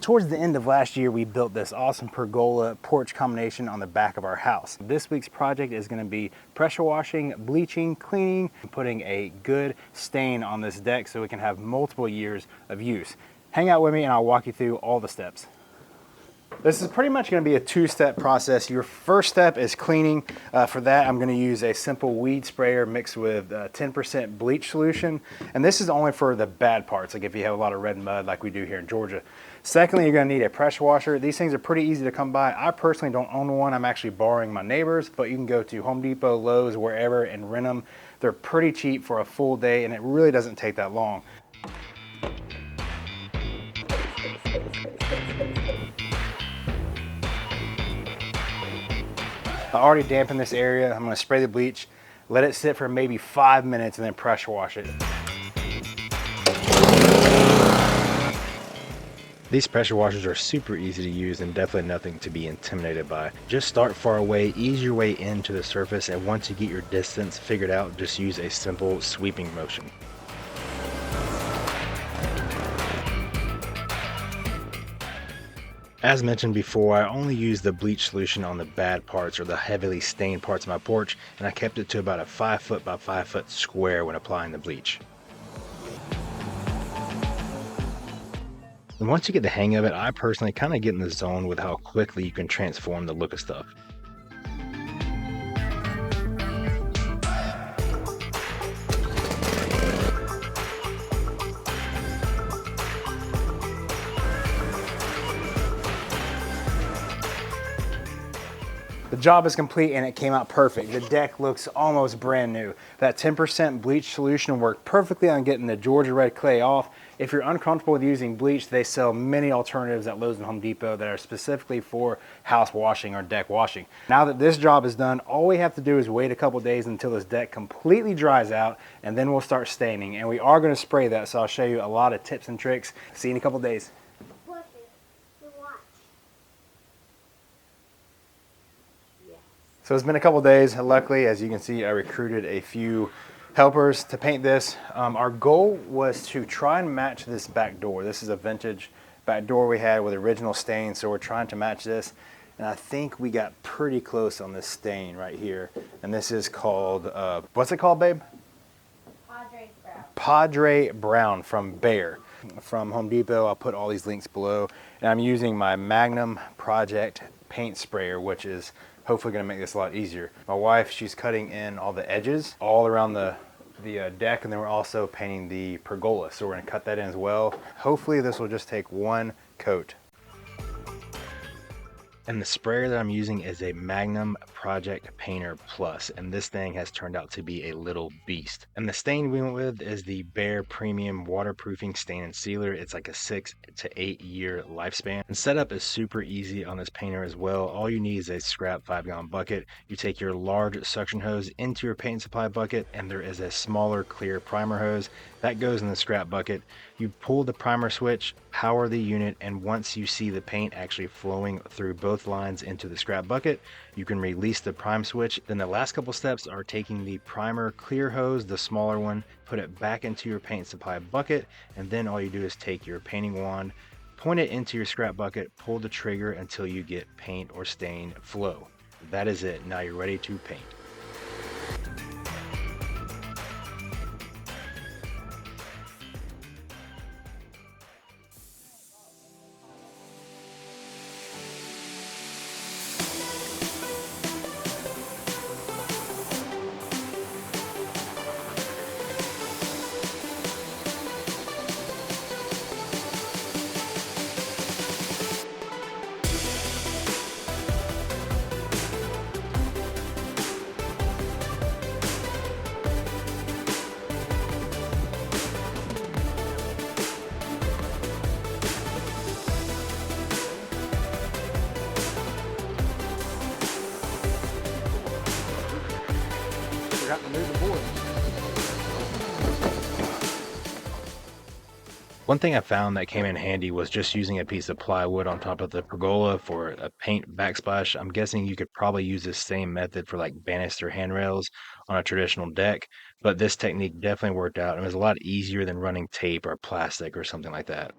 towards the end of last year, we built this awesome pergola porch combination on the back of our house. This week's project is going to be pressure washing, bleaching, cleaning, and putting a good stain on this deck so we can have multiple years of use. Hang out with me and I'll walk you through all the steps. This is pretty much going to be a two-step process. Your first step is cleaning. For that, I'm going to use a simple weed sprayer mixed with 10% bleach solution. And this is only for the bad parts, like if you have a lot of red mud like we do here in Georgia. Secondly, you're going to need a pressure washer. These things are pretty easy to come by. I personally don't own one. I'm actually borrowing my neighbor's, but you can go to Home Depot, Lowe's, wherever, and rent them. They're pretty cheap for a full day, and it really doesn't take that long. I already dampened this area. I'm going to spray the bleach, let it sit for maybe 5 minutes, and then pressure wash it. These pressure washers are super easy to use and definitely nothing to be intimidated by. Just start far away, ease your way into the surface, and once you get your distance figured out, just use a simple sweeping motion. As mentioned before, I only use the bleach solution on the bad parts or the heavily stained parts of my porch, and I kept it to about a 5 foot by 5 foot square when applying the bleach. And once you get the hang of it, I personally kind of get in the zone with how quickly you can transform the look of stuff. The job is complete and it came out perfect. The deck looks almost brand new. That 10% bleach solution worked perfectly on getting the Georgia red clay off. If you're uncomfortable with using bleach, they sell many alternatives at Lowe's and Home Depot that are specifically for house washing or deck washing. Now that this job is done, all we have to do is wait a couple days until this deck completely dries out, and then we'll start staining. And we are going to spray that, so I'll show you a lot of tips and tricks. See you in a couple days. So it's been a couple days. Luckily, as you can see, I recruited a few helpers to paint this. Our goal was to try and match this back door. This is a vintage back door we had with original stain, so we're trying to match this. And I think we got pretty close on this stain right here. And this is called, what's it called, babe? Padre Brown. Padre Brown from BEHR. From Home Depot, I'll put all these links below. And I'm using my Magnum Project paint sprayer, which is hopefully going to make this a lot easier. My wife, she's cutting in all the edges all around the deck, and then we're also painting the pergola, so we're going to cut that in as well. Hopefully this will just take one coat. And the sprayer that I'm using is a Magnum Project Painter Plus, and this thing has turned out to be a little beast. And the stain we went with is the BEHR Premium Waterproofing Stain and Sealer. It's like a 6 to 8 year lifespan. And setup is super easy on this painter as well. All you need is a scrap 5-gallon bucket. You take your large suction hose into your paint supply bucket, and there is a smaller clear primer hose that goes in the scrap bucket. You pull the primer switch, power the unit, and once you see the paint actually flowing through both lines into the scrap bucket, you can release the prime switch. Then the last couple steps are taking the primer clear hose, the smaller one, put it back into your paint supply bucket, and then all you do is take your painting wand, point it into your scrap bucket, pull the trigger until you get paint or stain flow. That is it. Now you're ready to paint. Forgot to move the board. One thing I found that came in handy was just using a piece of plywood on top of the pergola for a paint backsplash. I'm guessing you could probably use this same method for like banister handrails on a traditional deck, but this technique definitely worked out and it was a lot easier than running tape or plastic or something like that.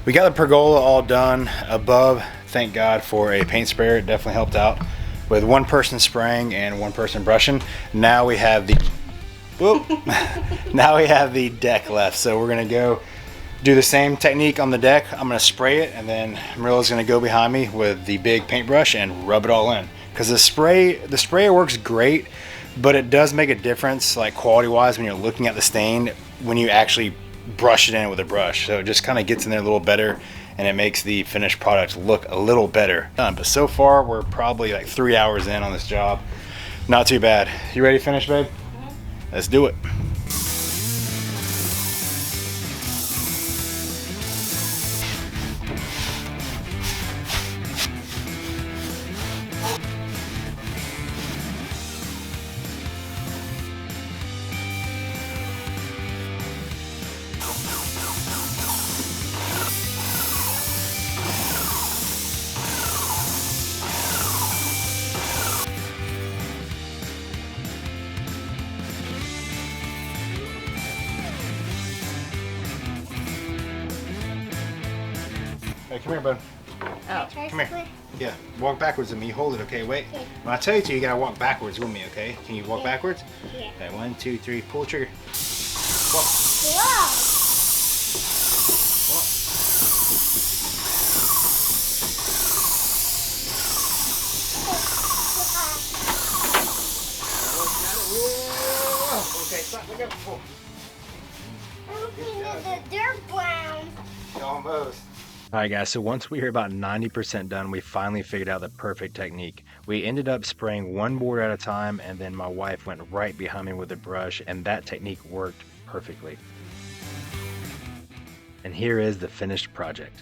We got the pergola all done above. Thank God for a paint sprayer. It definitely helped out with one person spraying and one person brushing. Now we have the now we have the deck left. So we're gonna go do the same technique on the deck. I'm gonna spray it, and then Marilla's gonna go behind me with the big paintbrush and rub it all in. Because the sprayer works great, but it does make a difference, like quality wise, when you're looking at the stain when you actually brush it in with a brush. So it just kind of gets in there a little better, and it makes the finished product look a little better. But so far we're probably like 3 hours in on this job. Not too bad. You ready to finish, babe? Let's do it. Hey, come here, bud. Oh. Come here. Yeah, walk backwards with me. Hold it, okay? Wait. Okay. When I tell you to, you gotta walk backwards with me, okay? Can you walk backwards? Yeah. Okay, 1, 2, 3, pull the trigger. Walk. Whoa. Walk. Whoa. Okay, stop. Look up. Oh. I'm looking at the dirt brown. Almost. All right, guys, so once we were about 90% done, we finally figured out the perfect technique. We ended up spraying one board at a time, and then my wife went right behind me with a brush, and that technique worked perfectly. And here is the finished project.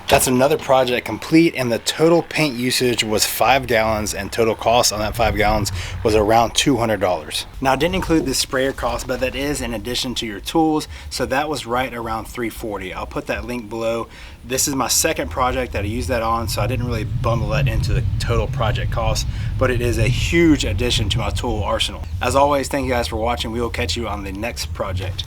That's another project complete, and the total paint usage was 5 gallons, and total cost on that 5 gallons was around $200. Now, I didn't include the sprayer cost, but that is in addition to your tools, so that was right around $340. I'll put that link below. This is my second project that I used that on, so I didn't really bundle that into the total project cost, but it is a huge addition to my tool arsenal. As always, thank you guys for watching. We will catch you on the next project.